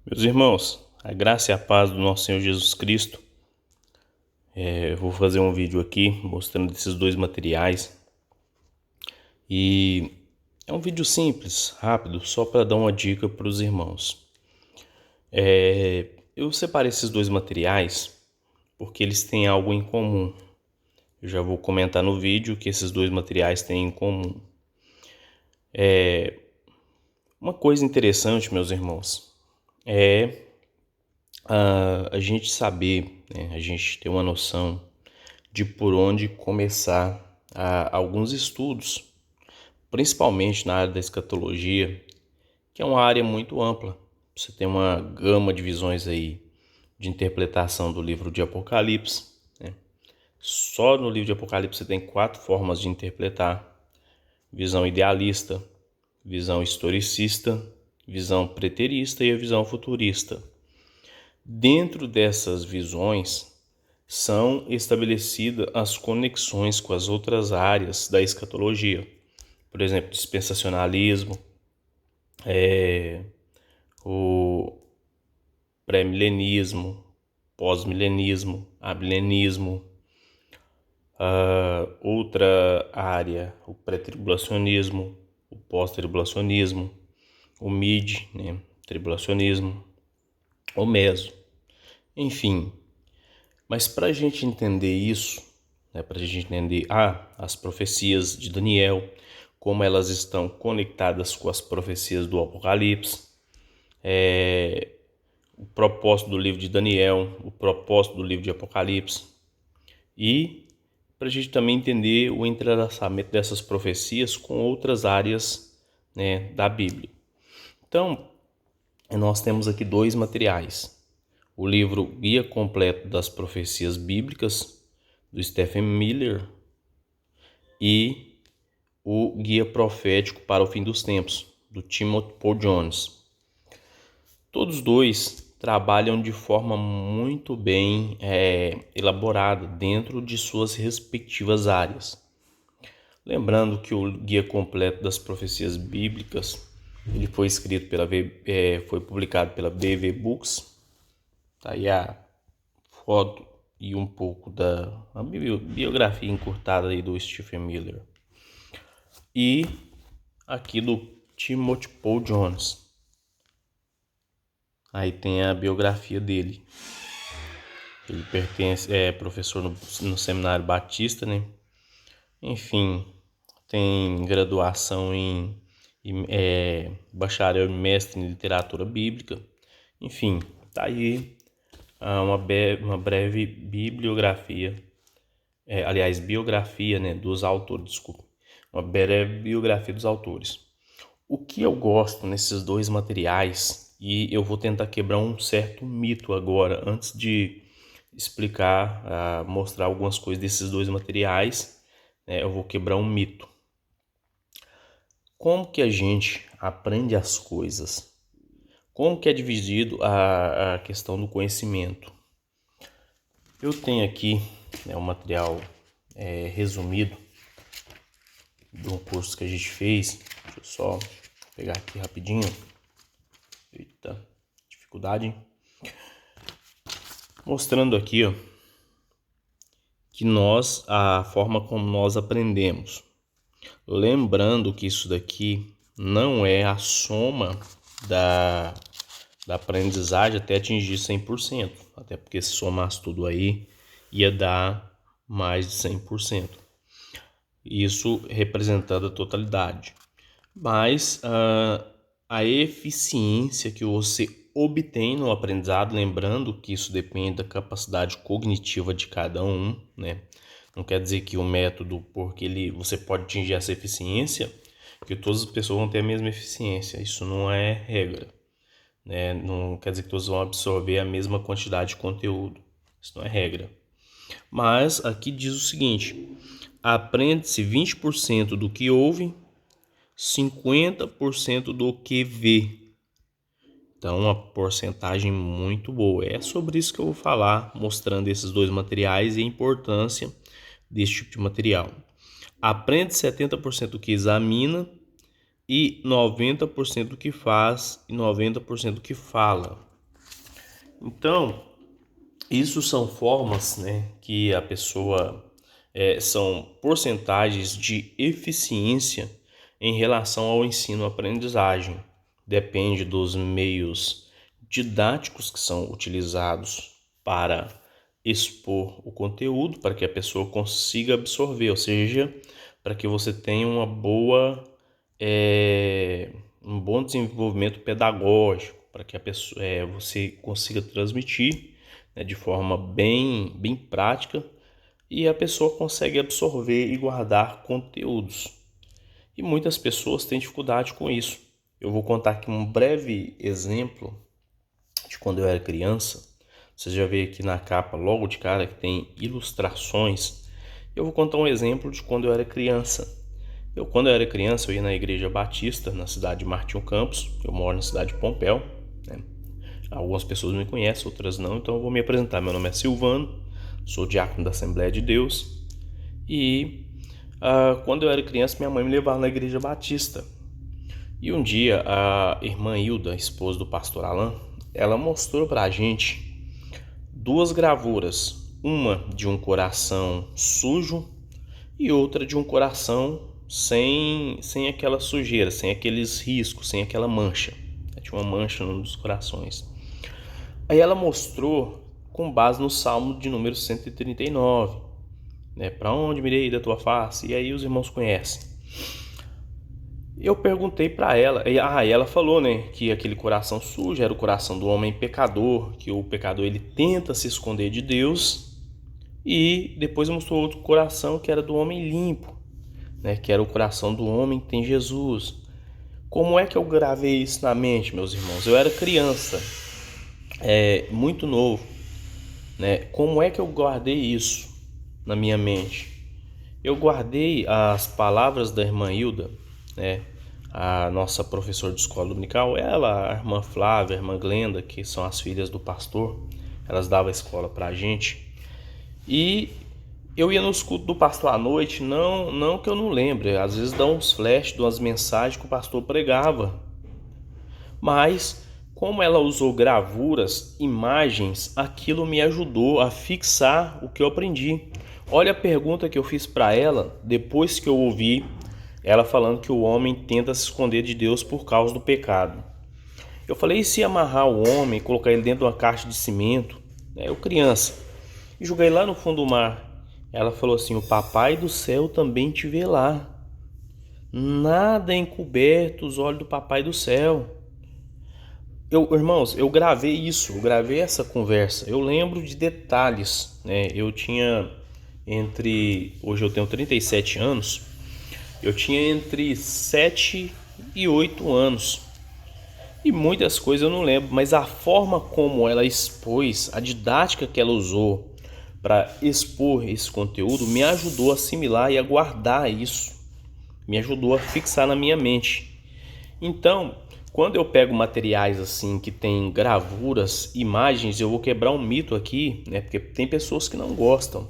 Meus irmãos, a graça e a paz do nosso Senhor Jesus Cristo. Eu vou fazer um vídeo aqui mostrando esses dois materiais. E é um vídeo simples, rápido, só para dar uma dica para os irmãos. Eu separei esses dois materiais porque eles têm algo em comum. Eu já vou comentar no vídeo o que esses dois materiais têm em comum. Uma coisa interessante, meus irmãos, é a gente saber, né, a gente ter uma noção de por onde começar alguns estudos, principalmente na área da escatologia, que é uma área muito ampla. Você tem uma gama de visões aí de interpretação do livro de Apocalipse, né? Só no livro de Apocalipse você tem 4 formas de interpretar: visão idealista, visão historicista, visão preterista e a visão futurista. Dentro dessas visões são estabelecidas as conexões com as outras áreas da escatologia. Por exemplo, dispensacionalismo, o pré-milenismo, pós-milenismo, amilenismo. Outra área, o pré-tribulacionismo, o pós-tribulacionismo, o mid, né, tribulacionismo, o meso. Enfim, mas para a gente entender isso, né, para a gente entender as profecias de Daniel, como elas estão conectadas com as profecias do Apocalipse, o propósito do livro de Daniel, o propósito do livro de Apocalipse, e para a gente também entender o entrelaçamento dessas profecias com outras áreas, né, da Bíblia. Então, nós temos aqui dois materiais: o livro Guia Completo das Profecias Bíblicas, do Stephen Miller, e o Guia Profético para o Fim dos Tempos, do Timothy Paul Jones. Todos dois trabalham de forma muito bem elaborada dentro de suas respectivas áreas. Lembrando que o Guia Completo das Profecias Bíblicas ele foi escrito foi publicado pela BV Books. Tá aí a foto e um pouco da biografia encurtada aí do Stephen Miller. E aqui do Timothy Paul Jones. Aí tem a biografia dele. Ele é professor no Seminário Batista, né? Enfim, tem graduação em bacharel e mestre em literatura bíblica. Enfim, tá aí uma breve bibliografia, biografia, né, dos autores, desculpa. Uma breve biografia dos autores. O que eu gosto nesses dois materiais, e eu vou tentar quebrar um certo mito agora, antes de explicar, mostrar algumas coisas desses dois materiais, né, eu vou quebrar um mito. Como que a gente aprende as coisas? Como que é dividido a questão do conhecimento? Eu tenho aqui, né, um material resumido de um curso que a gente fez. Deixa eu só pegar aqui rapidinho. Eita, dificuldade, hein? Mostrando aqui, ó, que a forma como nós aprendemos. Lembrando que isso daqui não é a soma da aprendizagem até atingir 100%. Até porque se somasse tudo aí, ia dar mais de 100%. Isso representando a totalidade. Mas a eficiência que você obtém no aprendizado, lembrando que isso depende da capacidade cognitiva de cada um, né? Não quer dizer que o método, porque você pode atingir essa eficiência, que todas as pessoas vão ter a mesma eficiência. Isso não é regra, né? Não quer dizer que todos vão absorver a mesma quantidade de conteúdo. Isso não é regra. Mas aqui diz o seguinte: aprende-se 20% do que ouve, 50% do que vê. Então, uma porcentagem muito boa. É sobre isso que eu vou falar, mostrando esses dois materiais e a importância desse tipo de material. Aprende 70% do que examina e 90% do que faz e 90% do que fala. Então, isso são formas, né, que a pessoa são porcentagens de eficiência em relação ao ensino-aprendizagem. Depende dos meios didáticos que são utilizados para expor o conteúdo, para que a pessoa consiga absorver, ou seja, para que você tenha um bom desenvolvimento pedagógico, para que a pessoa, você consiga transmitir, né, de forma bem prática, e a pessoa consegue absorver e guardar conteúdos. E muitas pessoas têm dificuldade com isso. Eu vou contar aqui um breve exemplo de quando eu era criança. Você já vê aqui na capa, logo de cara, que tem ilustrações. Eu vou contar um exemplo de quando eu era criança. Quando eu era criança, eu ia na Igreja Batista, na cidade de Martinho Campos. Eu moro na cidade de Pompéu, né? Algumas pessoas me conhecem, outras não, então eu vou me apresentar. Meu nome é Silvano, sou diácono da Assembleia de Deus. E quando eu era criança, minha mãe me levava na Igreja Batista. E um dia, a irmã Hilda, esposa do pastor Alan, ela mostrou pra gente duas gravuras. Uma de um coração sujo e outra de um coração sem aquela sujeira, sem aqueles riscos, sem aquela mancha. Tinha uma mancha num dos corações. Aí ela mostrou com base no Salmo de número 139, né? Para onde mirei da tua face? E aí os irmãos conhecem. Eu perguntei para ela, e ela falou, né, que aquele coração sujo era o coração do homem pecador, que o pecador ele tenta se esconder de Deus, e depois mostrou outro coração que era do homem limpo, né, que era o coração do homem que tem Jesus. Como é que eu gravei isso na mente, meus irmãos? Eu era criança, muito novo, né? Como é que eu guardei isso na minha mente? Eu guardei as palavras da irmã Hilda, né? A nossa professora de escola dominical, ela, a irmã Flávia, a irmã Glenda, que são as filhas do pastor, elas davam a escola pra gente. E eu ia no culto do pastor à noite, não que eu não lembre, às vezes dá uns flash de umas mensagens que o pastor pregava. Mas como ela usou gravuras, imagens, aquilo me ajudou a fixar o que eu aprendi. Olha a pergunta que eu fiz para ela depois que eu ouvi ela falando que o homem tenta se esconder de Deus por causa do pecado. Eu falei, e se amarrar o homem, colocar ele dentro de uma caixa de cimento, né, eu criança, e joguei lá no fundo do mar? Ela falou assim, o papai do céu também te vê lá. Nada é encoberto os olhos do papai do céu. Irmãos, eu gravei isso, eu gravei essa conversa. Eu lembro de detalhes, né? Hoje eu tenho 37 anos, eu tinha entre 7 e 8 anos. E muitas coisas eu não lembro, mas a forma como ela expôs, a didática que ela usou para expor esse conteúdo me ajudou a assimilar e a guardar isso. Me ajudou a fixar na minha mente. Então, quando eu pego materiais assim que tem gravuras, imagens, eu vou quebrar um mito aqui, né? Porque tem pessoas que não gostam.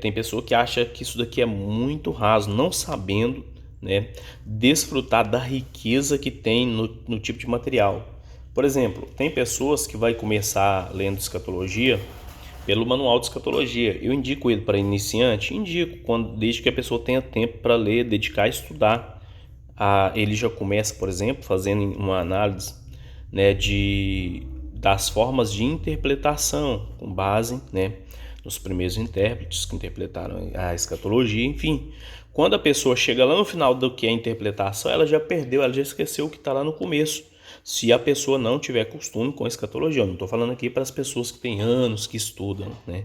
Tem pessoa que acha que isso daqui é muito raso, não sabendo, né, desfrutar da riqueza que tem no tipo de material. Por exemplo, tem pessoas que vai começar lendo escatologia pelo manual de escatologia. Eu indico ele para iniciante? Indico, desde que a pessoa tenha tempo para ler, dedicar e estudar. Ele já começa, por exemplo, fazendo uma análise, né, das formas de interpretação, com base, né, nos primeiros intérpretes que interpretaram a escatologia, enfim. Quando a pessoa chega lá no final do que é a interpretação, ela já perdeu, ela já esqueceu o que está lá no começo. Se a pessoa não tiver costume com a escatologia, eu não estou falando aqui para as pessoas que têm anos que estudam, né?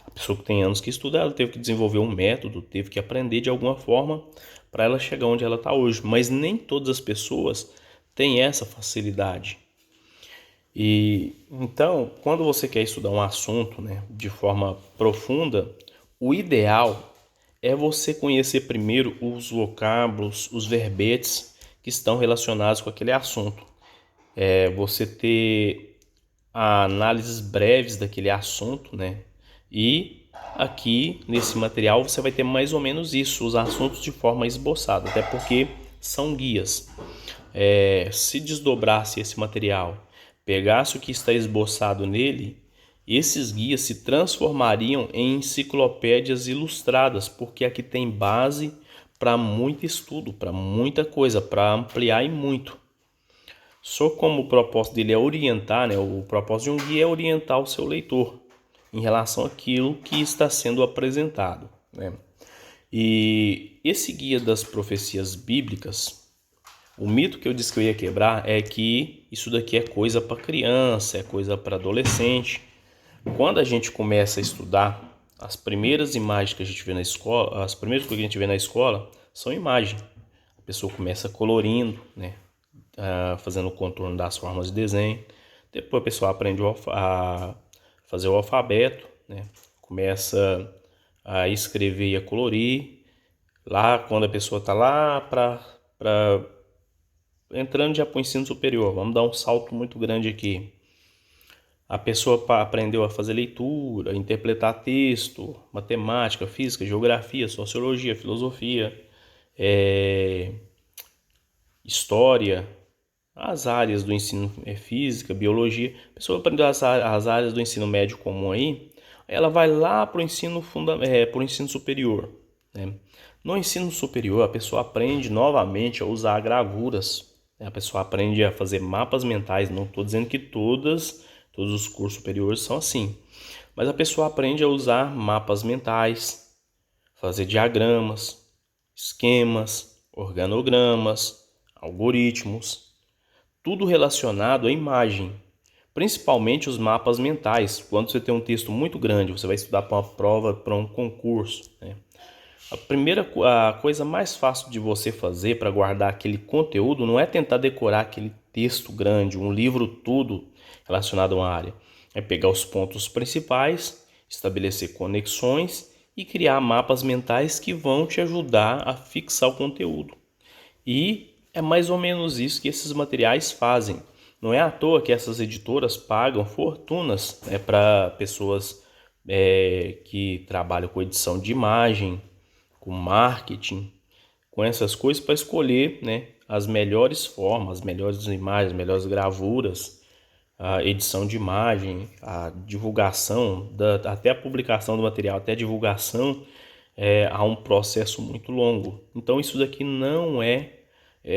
A pessoa que tem anos que estuda, ela teve que desenvolver um método, teve que aprender de alguma forma para ela chegar onde ela está hoje. Mas nem todas as pessoas têm essa facilidade. E então, quando você quer estudar um assunto, né, de forma profunda, o ideal é você conhecer primeiro os vocábulos, os verbetes que estão relacionados com aquele assunto. Você ter análises breves daquele assunto, né? E aqui nesse material você vai ter mais ou menos isso, os assuntos de forma esboçada, até porque são guias. Se desdobrasse esse material, pegasse o que está esboçado nele, esses guias se transformariam em enciclopédias ilustradas, porque aqui tem base para muito estudo, para muita coisa, para ampliar e muito. Só como o propósito dele é orientar, né? O propósito de um guia é orientar o seu leitor em relação àquilo que está sendo apresentado, né? E esse guia das profecias bíblicas, o mito que eu disse que eu ia quebrar é que isso daqui é coisa para criança, é coisa para adolescente. Quando a gente começa a estudar, as primeiras imagens que a gente vê na escola, as primeiras coisas que a gente vê na escola são imagens. A pessoa começa colorindo, né? Fazendo o contorno das formas de desenho. Depois a pessoa aprende a fazer o alfabeto, né? Começa a escrever e a colorir. Lá, quando a pessoa está lá entrando já para o ensino superior, vamos dar um salto muito grande aqui. A pessoa aprendeu a fazer leitura, interpretar texto, matemática, física, geografia, sociologia, filosofia, história, as áreas do ensino, física, biologia. A pessoa aprendeu as áreas do ensino médio comum aí, ela vai lá para o ensino superior, né? No ensino superior, a pessoa aprende novamente a usar gravuras, né? A pessoa aprende a fazer mapas mentais. Não estou dizendo que todos os cursos superiores são assim, mas a pessoa aprende a usar mapas mentais, fazer diagramas, esquemas, organogramas, algoritmos, tudo relacionado à imagem, principalmente os mapas mentais. Quando você tem um texto muito grande, você vai estudar para uma prova, para um concurso, né? A coisa mais fácil de você fazer para guardar aquele conteúdo não é tentar decorar aquele texto grande, um livro tudo relacionado a uma área. É pegar os pontos principais, estabelecer conexões e criar mapas mentais que vão te ajudar a fixar o conteúdo. E é mais ou menos isso que esses materiais fazem. Não é à toa que essas editoras pagam fortunas, né, para pessoas que trabalham com edição de imagem, com marketing, com essas coisas, para escolher, né, as melhores formas, as melhores imagens, as melhores gravuras, a edição de imagem, a divulgação, até a publicação do material, até a divulgação, há um processo muito longo. Então isso daqui não é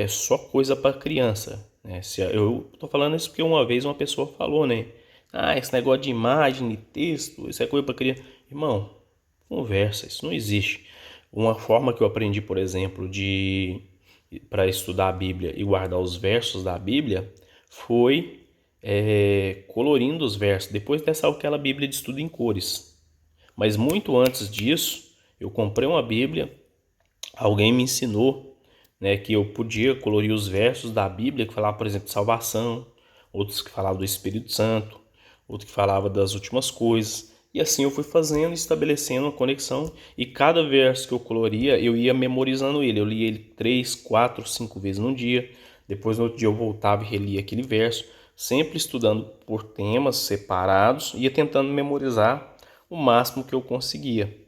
só coisa para criança, né? Eu estou falando isso porque uma vez uma pessoa falou, né? Esse negócio de imagem e texto, isso é coisa para criança. Irmão, conversa, isso não existe. Uma forma que eu aprendi, por exemplo, para estudar a Bíblia e guardar os versos da Bíblia foi colorindo os versos. Depois dessa aquela Bíblia de estudo em cores. Mas muito antes disso, eu comprei uma Bíblia, alguém me ensinou, né, que eu podia colorir os versos da Bíblia que falavam, por exemplo, de salvação, outros que falavam do Espírito Santo, outro que falava das últimas coisas. E assim eu fui fazendo, estabelecendo uma conexão, e cada verso que eu coloria, eu ia memorizando ele. Eu lia ele 3, 4, 5 vezes num dia. Depois no outro dia eu voltava e relia aquele verso, sempre estudando por temas separados, ia tentando memorizar o máximo que eu conseguia.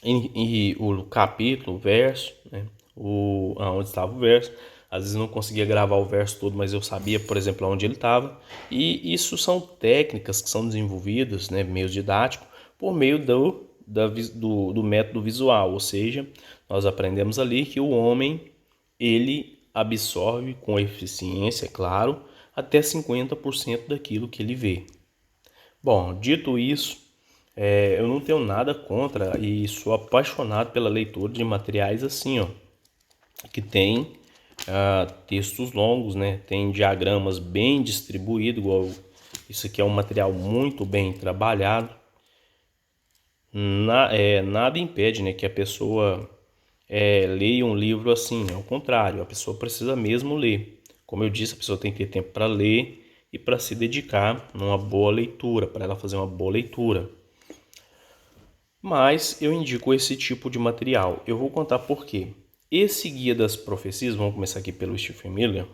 E o capítulo, o verso, né? Onde estava o verso. Às vezes não conseguia gravar o verso todo, mas eu sabia, por exemplo, onde ele estava. E isso são técnicas que são desenvolvidas, né, meio didático, por meio do método visual. Ou seja, nós aprendemos ali que o homem, ele absorve com eficiência, é claro, até 50% daquilo que ele vê. Bom, dito isso, eu não tenho nada contra e sou apaixonado pela leitura de materiais assim, ó, que tem textos longos, né? Tem diagramas bem distribuídos, igual isso aqui é um material muito bem trabalhado. Nada impede, né, que a pessoa leia um livro assim. Ao contrário, a pessoa precisa mesmo ler. Como eu disse, a pessoa tem que ter tempo para ler e para se dedicar numa boa leitura, para ela fazer uma boa leitura. Mas eu indico esse tipo de material. Eu vou contar por quê. Esse guia das profecias, vamos começar aqui pelo Stephen Miller,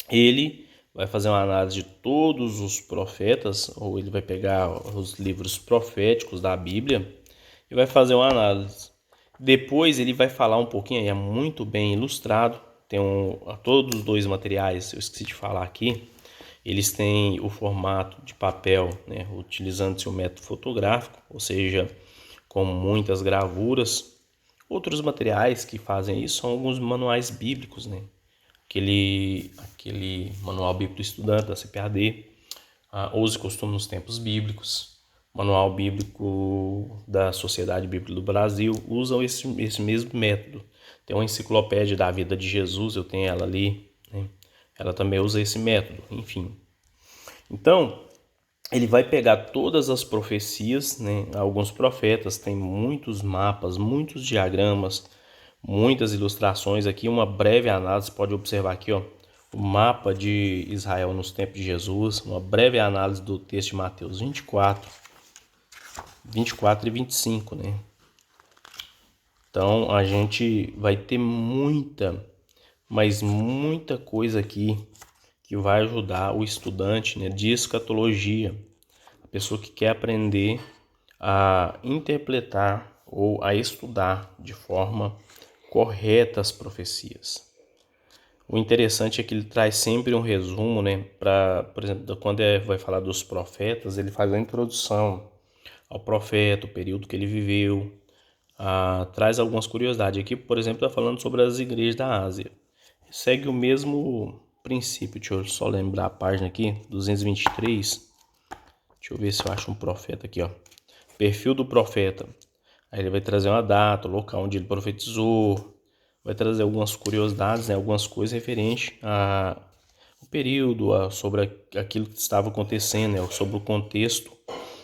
ele vai fazer uma análise de todos os profetas, ou ele vai pegar os livros proféticos da Bíblia e vai fazer uma análise. Depois ele vai falar um pouquinho, é muito bem ilustrado, tem todos os dois materiais, eu esqueci de falar aqui, Eles têm o formato de papel, né, utilizando-se o método fotográfico, ou seja, com muitas gravuras. Outros materiais que fazem isso são alguns manuais bíblicos, né? Aquele manual bíblico do estudante da CPAD, Uso e Costume nos Tempos Bíblicos, manual bíblico da Sociedade Bíblica do Brasil, usam esse mesmo método. Tem uma enciclopédia da vida de Jesus, eu tenho ela ali, né? Ela também usa esse método, enfim. Então, ele vai pegar todas as profecias, né? Alguns profetas têm muitos mapas, muitos diagramas, muitas ilustrações aqui, uma breve análise, pode observar aqui, ó, o mapa de Israel nos tempos de Jesus, uma breve análise do texto de Mateus 24 e 25, né? Então, a gente vai ter muita, mas muita coisa aqui que vai ajudar o estudante, né, de escatologia, a pessoa que quer aprender a interpretar ou a estudar de forma correta as profecias. O interessante é que ele traz sempre um resumo, né? Por exemplo, quando vai falar dos profetas, ele faz a introdução ao profeta, o período que ele viveu, traz algumas curiosidades. Aqui, por exemplo, está falando sobre as igrejas da Ásia. Segue o mesmo princípio. Deixa eu só lembrar a página aqui, 223. Deixa eu ver se eu acho um profeta aqui, ó. Perfil do profeta. Aí ele vai trazer uma data, o local onde ele profetizou, vai trazer algumas curiosidades, né, algumas coisas referentes ao período, sobre aquilo que estava acontecendo, né, sobre o contexto,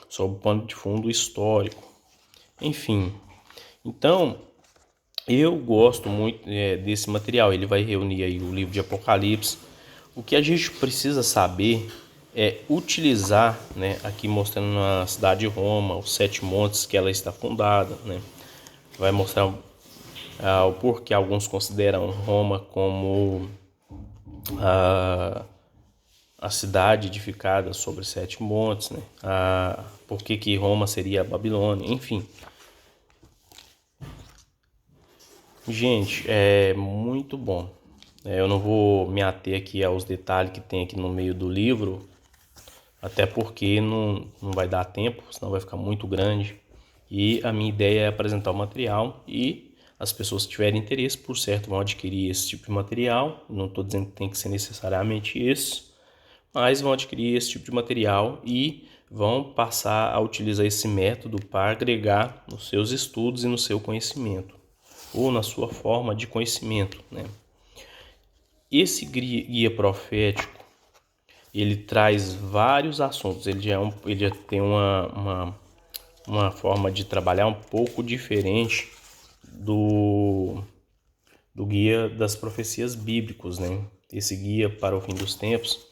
sobre o pano de fundo histórico, enfim. Então, eu gosto muito desse material. Ele vai reunir aí o livro de Apocalipse. O que a gente precisa saber é utilizar, né, aqui mostrando a cidade de Roma, os 7 montes que ela está fundada, né? Vai mostrar o porquê alguns consideram Roma como a cidade edificada sobre 7 montes, né? Por que Roma seria a Babilônia, enfim. Gente, é muito bom. Eu não vou me ater aqui aos detalhes que tem aqui no meio do livro, até porque não vai dar tempo, senão vai ficar muito grande. E a minha ideia é apresentar o material e as pessoas que tiverem interesse, por certo, vão adquirir esse tipo de material. Não estou dizendo que tem que ser necessariamente esse, mas vão adquirir esse tipo de material e vão passar a utilizar esse método para agregar nos seus estudos e no seu conhecimento, ou na sua forma de conhecimento, né? Esse guia profético, ele traz vários assuntos, ele já tem uma forma de trabalhar um pouco diferente do guia das profecias bíblicos, né? Esse guia para o fim dos tempos,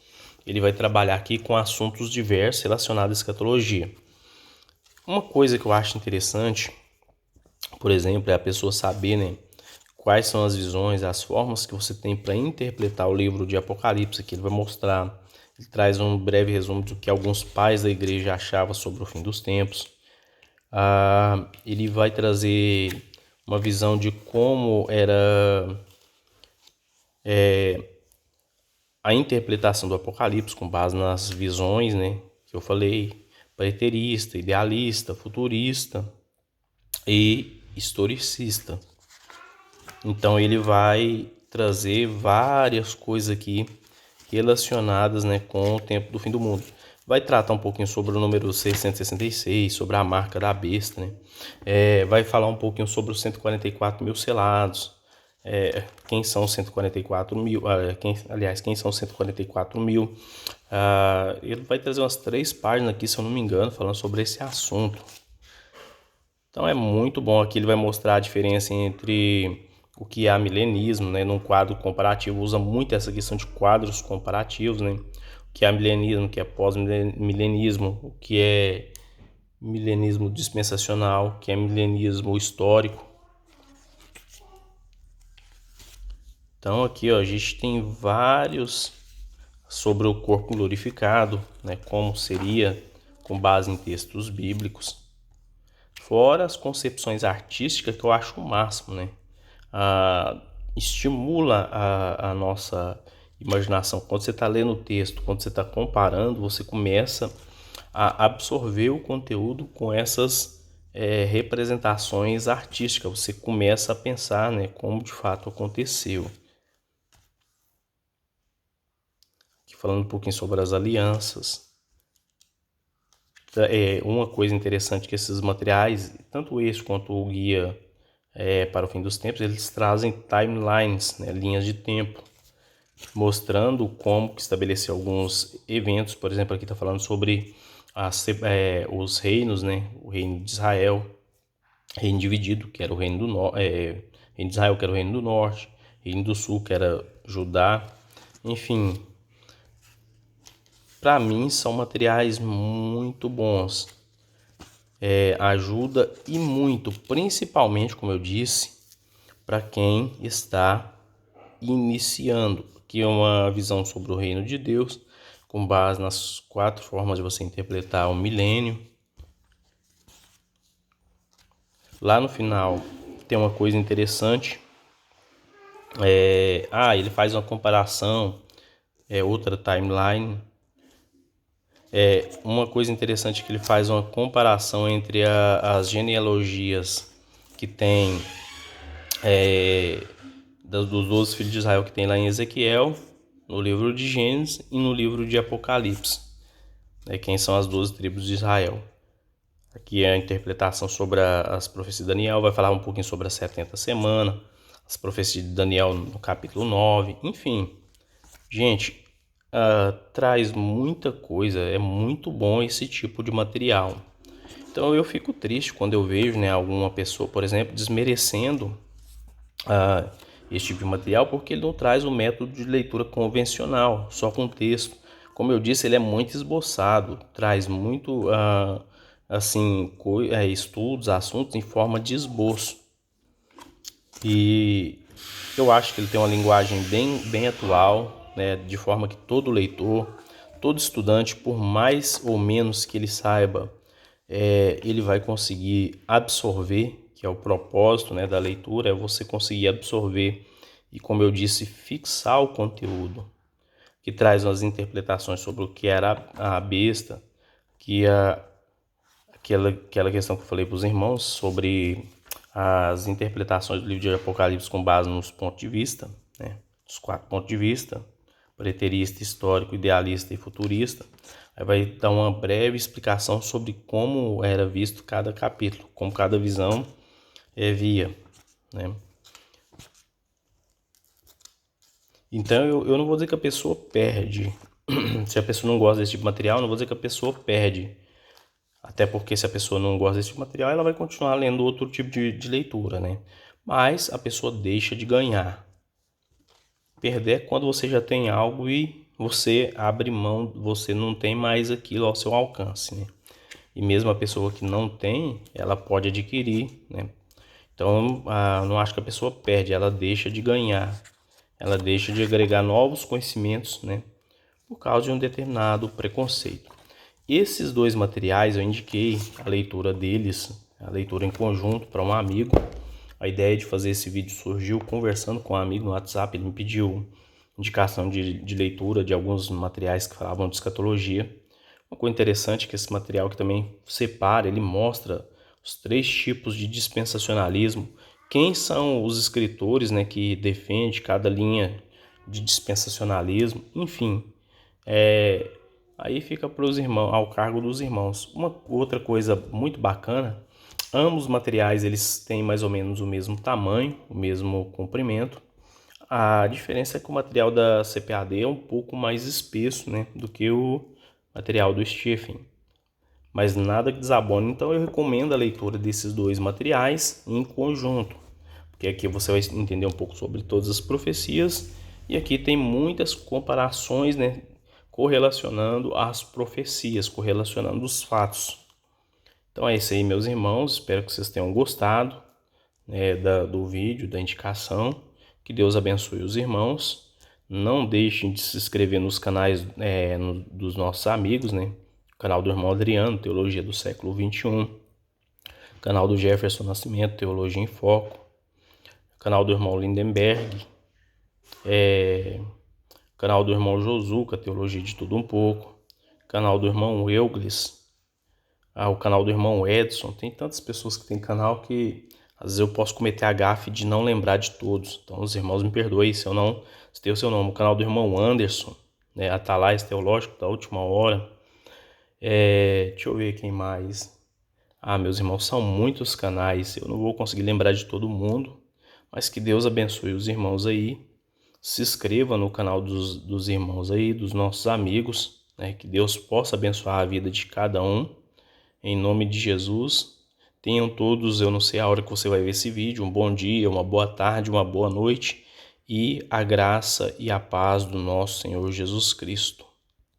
ele vai trabalhar aqui com assuntos diversos relacionados à escatologia. Uma coisa que eu acho interessante, por exemplo, é a pessoa saber, né, quais são as visões, as formas que você tem para interpretar o livro de Apocalipse, que ele vai mostrar. Ele traz um breve resumo do que alguns pais da igreja achavam sobre o fim dos tempos. Ele vai trazer uma visão de como era a interpretação do Apocalipse com base nas visões, né, que eu falei, preterista, idealista, futurista e historicista. Então ele vai trazer várias coisas aqui relacionadas, né, com o tempo do fim do mundo. Vai tratar um pouquinho sobre o número 666, sobre a marca da besta, né? Vai falar um pouquinho sobre os 144 mil selados. Quem são os 144 mil? Quem são os 144 mil? Ele vai trazer umas 3 páginas aqui, se eu não me engano, falando sobre esse assunto. Então é muito bom. Aqui ele vai mostrar a diferença entre o que é milenismo, né? Num quadro comparativo, usa muito essa questão de quadros comparativos, né? O que é milenismo, o que é pós-milenismo, o que é milenismo dispensacional, o que é milenismo histórico. Então aqui, ó, a gente tem vários sobre o corpo glorificado, né? Como seria com base em textos bíblicos. Fora as concepções artísticas que eu acho o máximo, né? Estimula a nossa imaginação. Quando você está lendo o texto, quando você está comparando, você começa a absorver o conteúdo com essas representações artísticas. Você começa a pensar, né, como de fato aconteceu. Aqui falando um pouquinho sobre as alianças. Uma coisa interessante que esses materiais, tanto esse quanto o guia para o fim dos tempos, eles trazem timelines, né, linhas de tempo, mostrando como que estabelecer alguns eventos. Por exemplo, aqui está falando sobre os reinos, né, o reino de Israel, reino dividido, que era o reino do norte, reino de Israel, que era o reino do norte, reino do sul, que era Judá. Enfim, para mim são materiais muito bons. Ajuda e muito, principalmente, como eu disse, para quem está iniciando, que é uma visão sobre o reino de Deus, com base nas 4 formas de você interpretar o milênio. Lá no final tem uma coisa interessante. Ele faz uma comparação, outra timeline. Uma coisa interessante é que ele faz uma comparação entre as genealogias que tem dos 12 filhos de Israel que tem lá em Ezequiel, no livro de Gênesis e no livro de Apocalipse. Quem são as 12 tribos de Israel. Aqui é a interpretação sobre as profecias de Daniel, vai falar um pouquinho sobre as 70 semanas, as profecias de Daniel no capítulo 9, enfim. Gente, traz muita coisa, é muito bom esse tipo de material. Então eu fico triste quando eu vejo, né, alguma pessoa, por exemplo, desmerecendo esse tipo de material, porque ele não traz o método de leitura convencional, só com texto. Como eu disse, ele é muito esboçado, traz muito assim, estudos, assuntos em forma de esboço. E eu acho que ele tem uma linguagem bem atual, né, de forma que todo leitor, todo estudante, por mais ou menos que ele saiba, ele vai conseguir absorver, que é o propósito, né, da leitura, é você conseguir absorver e, como eu disse, fixar o conteúdo, que traz umas interpretações sobre o que era a besta, que aquela questão que eu falei para os irmãos sobre as interpretações do livro de Apocalipse com base nos pontos de vista, né, os 4 pontos de vista, preterista, histórico, idealista e futurista. Aí vai dar uma breve explicação sobre como era visto cada capítulo, como cada visão via, né? Então eu não vou dizer que a pessoa perde. Se a pessoa não gosta desse tipo de material, não vou dizer que a pessoa perde. Até porque se a pessoa não gosta desse tipo de material, ela vai continuar lendo outro tipo de leitura, né? Mas a pessoa deixa de ganhar. Perder é quando você já tem algo e você abre mão, você não tem mais aquilo ao seu alcance, né? E mesmo a pessoa que não tem, ela pode adquirir, né? Então, não acho que a pessoa perde, ela deixa de ganhar, ela deixa de agregar novos conhecimentos, né? Por causa de um determinado preconceito. Esses 2 materiais eu indiquei a leitura deles, a leitura em conjunto para um amigo. A ideia de fazer esse vídeo surgiu conversando com um amigo no WhatsApp, ele me pediu indicação de leitura de alguns materiais que falavam de escatologia. Uma coisa interessante é que esse material que também separa, ele mostra os 3 tipos de dispensacionalismo, quem são os escritores, né, que defendem cada linha de dispensacionalismo, enfim, aí fica para os irmãos, ao cargo dos irmãos. Uma outra coisa muito bacana, ambos os materiais eles têm mais ou menos o mesmo tamanho, o mesmo comprimento. A diferença é que o material da CPAD é um pouco mais espesso, né, do que o material do Stephen. Mas nada que desabone, então eu recomendo a leitura desses 2 materiais em conjunto, porque aqui você vai entender um pouco sobre todas as profecias e aqui tem muitas comparações, né, correlacionando as profecias, correlacionando os fatos. Então é isso aí, meus irmãos, espero que vocês tenham gostado, né, do vídeo, da indicação. Que Deus abençoe os irmãos. Não deixem de se inscrever nos canais dos nossos amigos, né? O canal do irmão Adriano, Teologia do Século XXI. Canal do Jefferson Nascimento, Teologia em Foco. Canal do irmão Lindenberg. canal do irmão Josuca, Teologia de Tudo Um Pouco, canal do irmão Euglis, o canal do irmão Edson. Tem tantas pessoas que tem canal que às vezes eu posso cometer a gafe de não lembrar de todos. Então os irmãos me perdoem se eu não citei o seu nome. O canal do irmão Anderson, né, Atalaias Teológico da Última Hora. Deixa eu ver quem mais. Meus irmãos, são muitos canais. Eu não vou conseguir lembrar de todo mundo, mas que Deus abençoe os irmãos aí. Se inscreva no canal dos irmãos aí, dos nossos amigos, né? Que Deus possa abençoar a vida de cada um. Em nome de Jesus. Tenham todos, eu não sei a hora que você vai ver esse vídeo, um bom dia, uma boa tarde, uma boa noite e a graça e a paz do nosso Senhor Jesus Cristo.